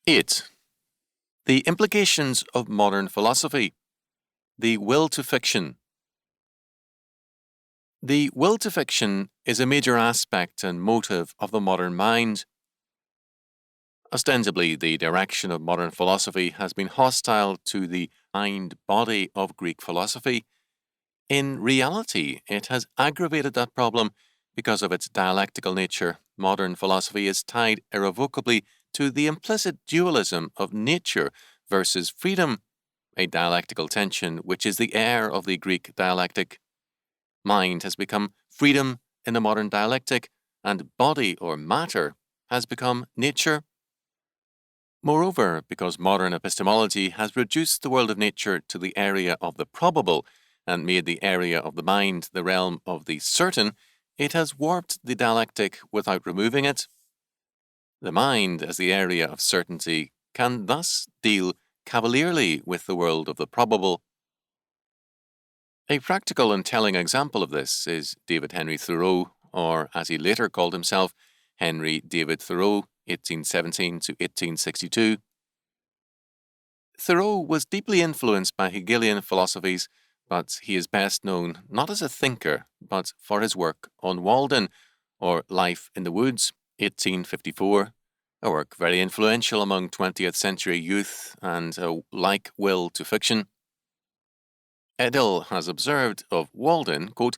8. The implications of modern philosophy. The will to fiction. The will to fiction is a major aspect and motive of the modern mind. Ostensibly, the direction of modern philosophy has been hostile to the mind body of Greek philosophy. In reality, it has aggravated that problem because of its dialectical nature. Modern philosophy is tied irrevocably to the implicit dualism of nature versus freedom, a dialectical tension which is the heir of the Greek dialectic. Mind has become freedom in the modern dialectic, and body or matter has become nature. Moreover, because modern epistemology has reduced the world of nature to the area of the probable and made the area of the mind the realm of the certain, it has warped the dialectic without removing it. The mind, as the area of certainty, can thus deal cavalierly with the world of the probable. A practical and telling example of this is David Henry Thoreau, or as he later called himself, Henry David Thoreau, 1817 to 1862. Thoreau was deeply influenced by Hegelian philosophies, but he is best known not as a thinker, but for his work on Walden, or Life in the Woods, 1854, a work very influential among 20th century youth and a like will to fiction. Edel has observed of Walden, quote,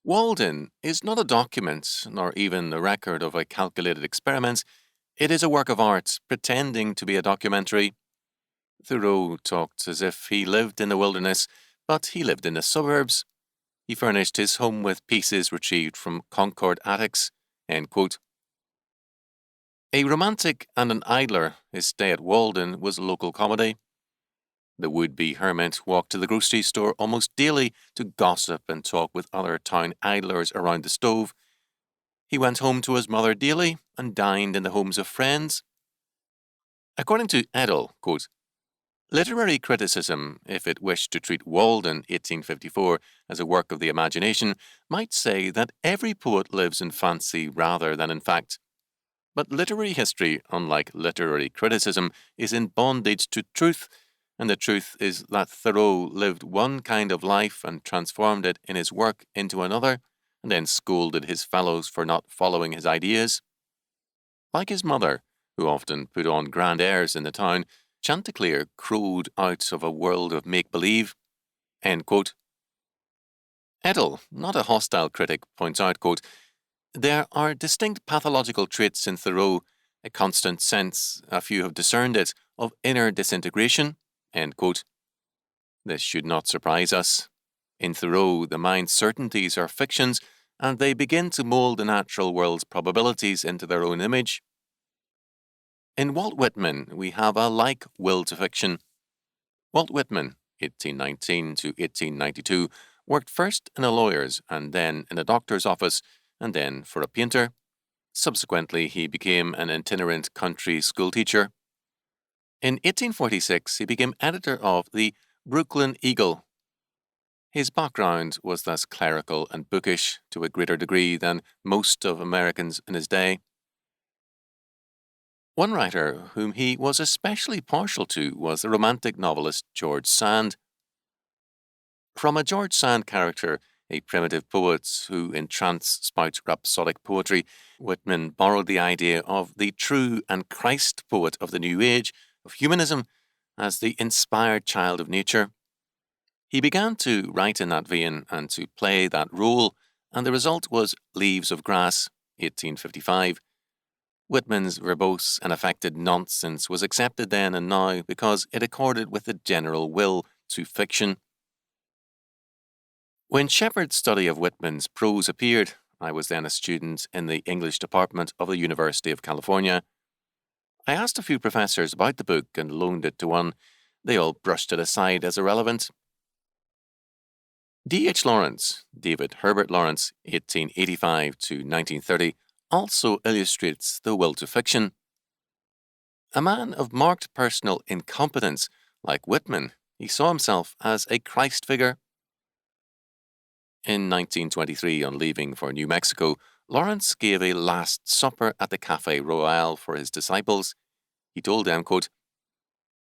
Walden is not a document, nor even a record of a calculated experiment. It is a work of art, pretending to be a documentary. Thoreau talked as if he lived in the wilderness, but he lived in the suburbs. He furnished his home with pieces retrieved from Concord attics, end quote. A romantic and an idler, his stay at Walden was local comedy. The would-be hermit walked to the grocery store almost daily to gossip and talk with other town idlers around the stove. He went home to his mother daily and dined in the homes of friends. According to Edel, quote, literary criticism, if it wished to treat Walden 1854 as a work of the imagination, might say that every poet lives in fancy rather than in fact. But literary history, unlike literary criticism, is in bondage to truth, and the truth is that Thoreau lived one kind of life and transformed it in his work into another, and then scolded his fellows for not following his ideas. Like his mother, who often put on grand airs in the town, Chanticleer crowed out of a world of make-believe, end quote. Edel, not a hostile critic, points out, quote, there are distinct pathological traits in Thoreau, a constant sense, a few have discerned it, of inner disintegration, end quote. This should not surprise us. In Thoreau, the mind's certainties are fictions, and they begin to mould the natural world's probabilities into their own image. In Walt Whitman, we have a like will to fiction. Walt Whitman, 1819 to 1892, worked first in a lawyer's and then in a doctor's office and then for a painter. Subsequently, he became an itinerant country schoolteacher. In 1846, he became editor of the Brooklyn Eagle. His background was thus clerical and bookish to a greater degree than most of Americans in his day. One writer whom he was especially partial to was the romantic novelist George Sand. From a George Sand character, a primitive poet who in trance spouts rhapsodic poetry, Whitman borrowed the idea of the true and Christ poet of the New Age, of humanism, as the inspired child of nature. He began to write in that vein and to play that role, and the result was Leaves of Grass, 1855. Whitman's verbose and affected nonsense was accepted then and now because it accorded with the general will to fiction. When Shepard's study of Whitman's prose appeared, I was then a student in the English department of the University of California. I asked a few professors about the book and loaned it to one. They all brushed it aside as irrelevant. D.H. Lawrence, David Herbert Lawrence, 1885 to 1930, also illustrates the will to fiction. A man of marked personal incompetence, like Whitman, he saw himself as a Christ figure. In 1923, on leaving for New Mexico, Lawrence gave a last supper at the Café Royal for his disciples. He told them, quote,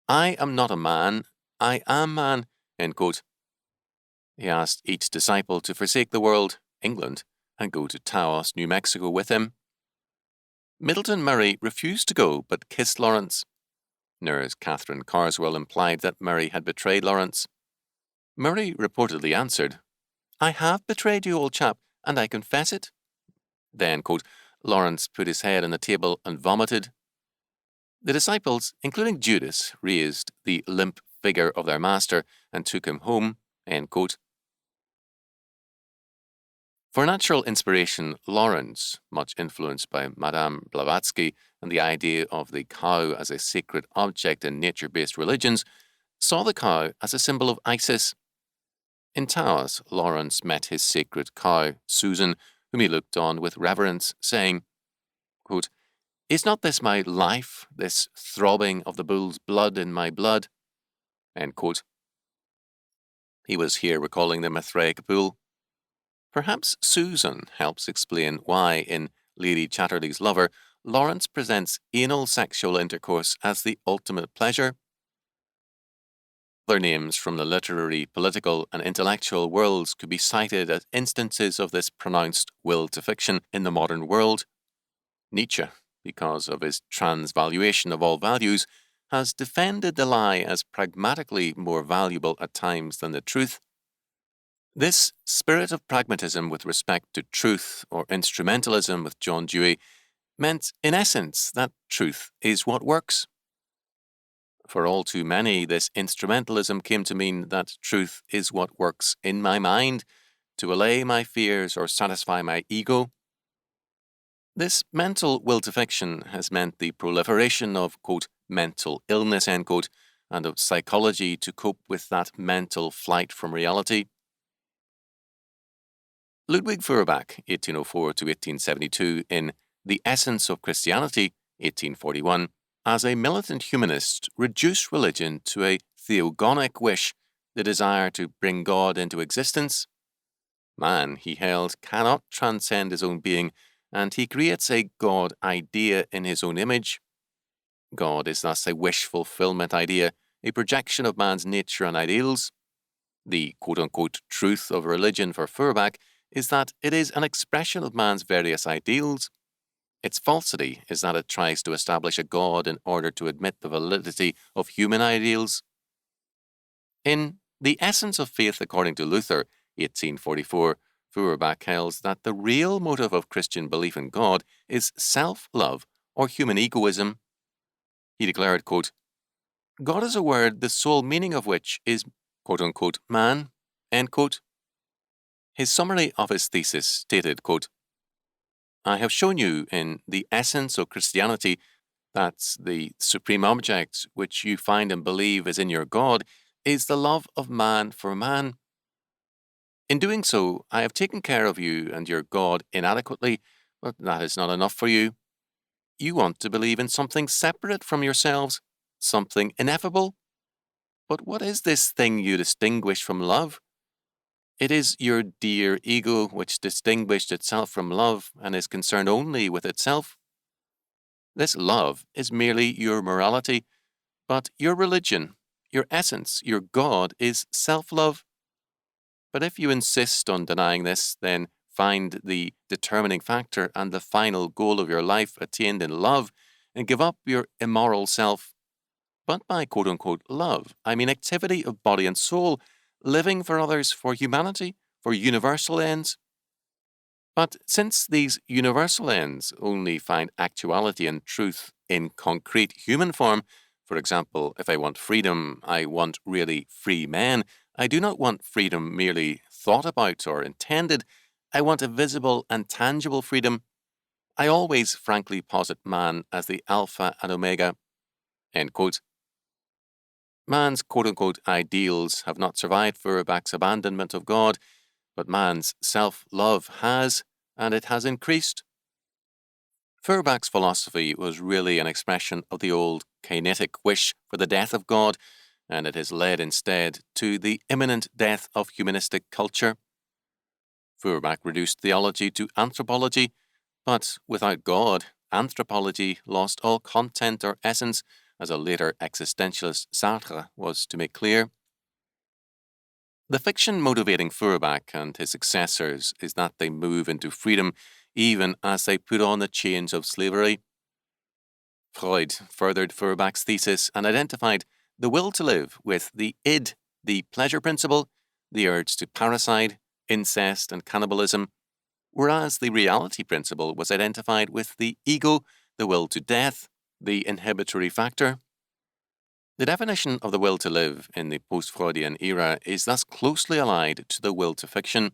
"I am not a man, I am man," end quote. He asked each disciple to forsake the world, England, and go to Taos, New Mexico with him. Middleton Murray refused to go, but kissed Lawrence. Nurse Catherine Carswell implied that Murray had betrayed Lawrence. Murray reportedly answered, "I have betrayed you, old chap, and I confess it." Then, quote, Lawrence put his head on the table and vomited. The disciples, including Judas, raised the limp figure of their master and took him home, end quote. For natural inspiration, Lawrence, much influenced by Madame Blavatsky and the idea of the cow as a sacred object in nature-based religions, saw the cow as a symbol of Isis. In Taos, Lawrence met his sacred cow, Susan, whom he looked on with reverence, saying, quote, "Is not this my life, this throbbing of the bull's blood in my blood?" End quote. He was here recalling the Mithraic bull. Perhaps Susan helps explain why, in Lady Chatterley's Lover, Lawrence presents anal sexual intercourse as the ultimate pleasure. Other names from the literary, political, and intellectual worlds could be cited as instances of this pronounced will to fiction in the modern world. Nietzsche, because of his transvaluation of all values, has defended the lie as pragmatically more valuable at times than the truth. This spirit of pragmatism with respect to truth, or instrumentalism with John Dewey, meant in essence that truth is what works. For all too many, this instrumentalism came to mean that truth is what works in my mind, to allay my fears or satisfy my ego. This mental will to fiction has meant the proliferation of, quote, mental illness, end quote, and of psychology to cope with that mental flight from reality. Ludwig Feuerbach, 1804 to 1872, in The Essence of Christianity, 1841, as a militant humanist, reduced religion to a theogonic wish, the desire to bring God into existence. Man, he held, cannot transcend his own being, and he creates a God idea in his own image. God is thus a wish fulfillment idea, a projection of man's nature and ideals. The quote-unquote truth of religion for Feuerbach is that it is an expression of man's various ideals. Its falsity is that it tries to establish a God in order to admit the validity of human ideals. In The Essence of Faith According to Luther, 1844, Feuerbach held that the real motive of Christian belief in God is self-love or human egoism. He declared, quote, "God is a word the sole meaning of which is, quote-unquote, man," end quote. His summary of his thesis stated, quote, "I have shown you in The Essence of Christianity that the supreme object which you find and believe is in your God is the love of man for man. In doing so, I have taken care of you and your God inadequately, but that is not enough for you. You want to believe in something separate from yourselves, something ineffable. But what is this thing you distinguish from love? It is your dear ego which distinguished itself from love and is concerned only with itself. This love is merely your morality, but your religion, your essence, your God is self-love. But if you insist on denying this, then find the determining factor and the final goal of your life attained in love and give up your immoral self. But by quote-unquote love, I mean activity of body and soul, living for others, for humanity, for universal ends. But since these universal ends only find actuality and truth in concrete human form, for example, if I want freedom, I want really free men, I do not want freedom merely thought about or intended, I want a visible and tangible freedom. I always frankly posit man as the alpha and omega." End quote. Man's quote-unquote ideals have not survived Feuerbach's abandonment of God, but man's self-love has, and it has increased. Feuerbach's philosophy was really an expression of the old kinetic wish for the death of God, and it has led instead to the imminent death of humanistic culture. Feuerbach reduced theology to anthropology, but without God, anthropology lost all content or essence, as a later existentialist Sartre was to make clear. The fiction motivating Feuerbach and his successors is that they move into freedom even as they put on the chains of slavery. Freud furthered Feuerbach's thesis and identified the will to live with the id, the pleasure principle, the urge to parricide, incest, and cannibalism, whereas the reality principle was identified with the ego, the will to death, the inhibitory factor. The definition of the will to live in the post-Freudian era is thus closely allied to the will to fiction.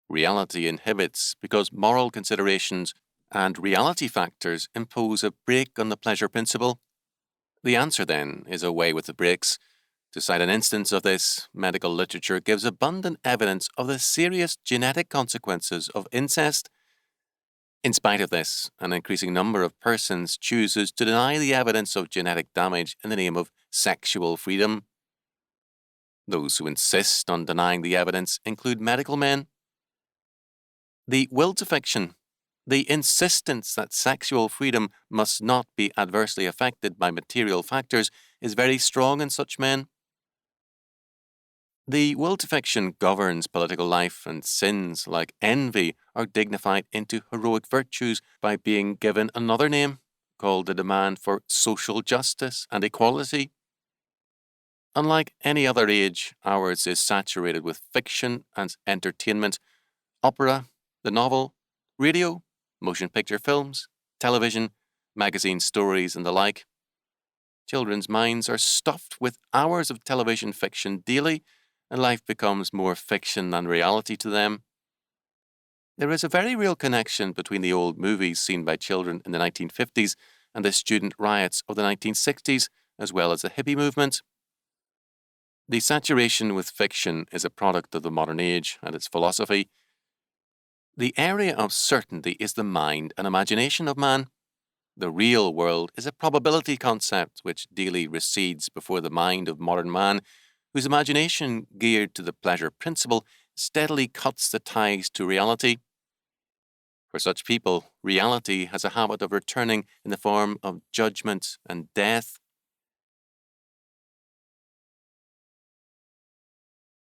Reality inhibits because moral considerations and reality factors impose a brake on the pleasure principle. The answer, then, is away with the brakes. To cite an instance of this, medical literature gives abundant evidence of the serious genetic consequences of incest. In spite of this, an increasing number of persons chooses to deny the evidence of genetic damage in the name of sexual freedom. Those who insist on denying the evidence include medical men. The will to fiction, the insistence that sexual freedom must not be adversely affected by material factors, is very strong in such men. The will to fiction governs political life, and sins like envy are dignified into heroic virtues by being given another name, called the demand for social justice and equality. Unlike any other age, ours is saturated with fiction and entertainment, opera, the novel, radio, motion picture films, television, magazine stories, and the like. Children's minds are stuffed with hours of television fiction daily, and life becomes more fiction than reality to them. There is a very real connection between the old movies seen by children in the 1950s and the student riots of the 1960s, as well as the hippie movement. The saturation with fiction is a product of the modern age and its philosophy. The area of certainty is the mind and imagination of man. The real world is a probability concept which daily recedes before the mind of modern man, whose imagination, geared to the pleasure principle, steadily cuts the ties to reality. For such people, reality has a habit of returning in the form of judgment and death.